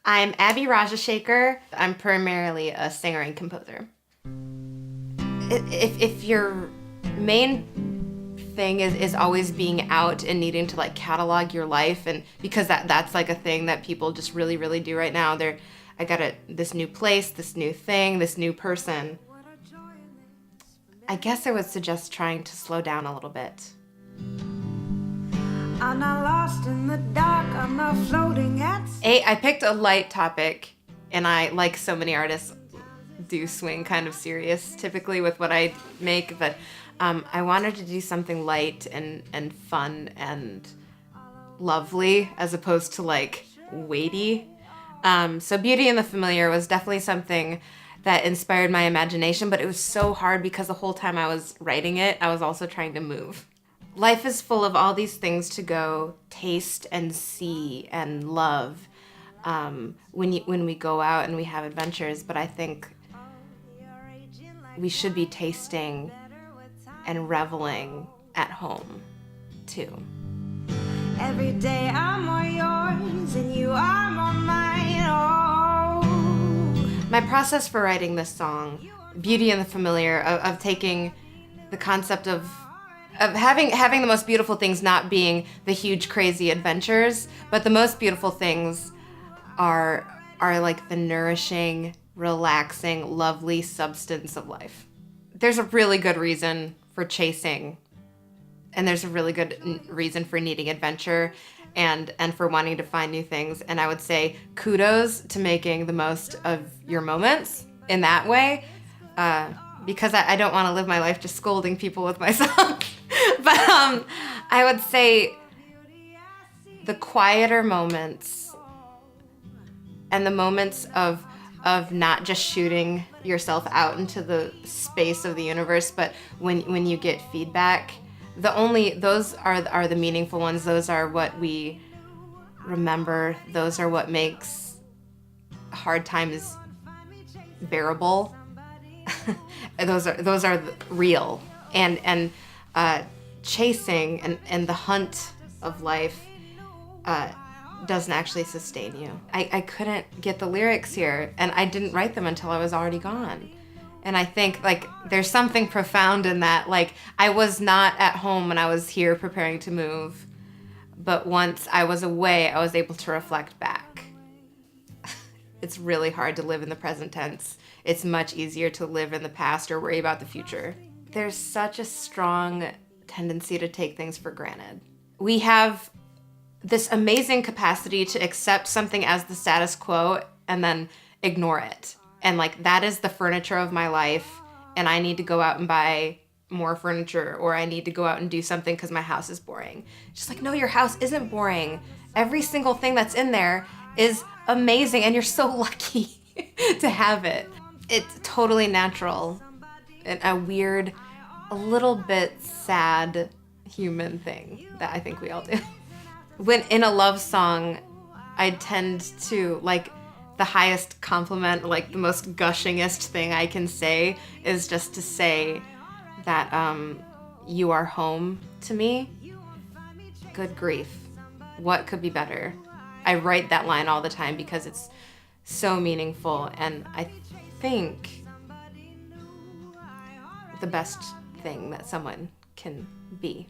I'm Abbi Rajasekhar. I'm primarily a singer and composer. If your main thing is always being out and needing to like catalog your life, and because that's like a thing that people just really do right now. I got this new place, this new thing, this new person. I guess I would suggest trying to slow down a little bit. I'm not lost in the dark, I'm not floating at sea. I picked a light topic, and I, like so many artists, do swing kind of serious typically with what I make, but I wanted to do something light and fun and lovely as opposed to like weighty. So Beauty and the Familiar was definitely something that inspired my imagination, but it was so hard because the whole time I was writing it, I was also trying to move. Life is full of all these things to go taste and see and love when we go out and we have adventures, but I think we should be tasting and reveling at home too. Every day I'm more yours and you are more mine. Oh. My process for writing this song, Beauty and the Familiar, of taking the concept of having the most beautiful things not being the huge crazy adventures, but the most beautiful things are like the nourishing, relaxing, lovely substance of life. There's a really good reason for chasing, and there's a really good reason for needing adventure and for wanting to find new things. And I would say kudos to making the most of your moments in that way, because I don't want to live my life just scolding people with my songs. But I would say the quieter moments and the moments of not just shooting yourself out into the space of the universe, but when you get feedback, those are the meaningful ones. Those are what we remember. Those are what makes hard times bearable. those are real, and chasing and the hunt of life doesn't actually sustain you. I couldn't get the lyrics here, and I didn't write them until I was already gone. And I think like there's something profound in that. Like, I was not at home when I was here preparing to move, but once I was away, I was able to reflect back. It's really hard to live in the present tense. It's much easier to live in the past or worry about the future. There's such a strong tendency to take things for granted. We have this amazing capacity to accept something as the status quo and then ignore it. And like, that is the furniture of my life, and I need to go out and buy more furniture, or I need to go out and do something because my house is boring. Just like, no, your house isn't boring. Every single thing that's in there is amazing, and you're so lucky to have it. It's totally natural and a weird, a little bit sad human thing that I think we all do. When in a love song, I tend to, like, the highest compliment, like the most gushingest thing I can say is just to say that you are home to me. Good grief. What could be better? I write that line all the time because it's so meaningful, and I think the best thing that someone can be.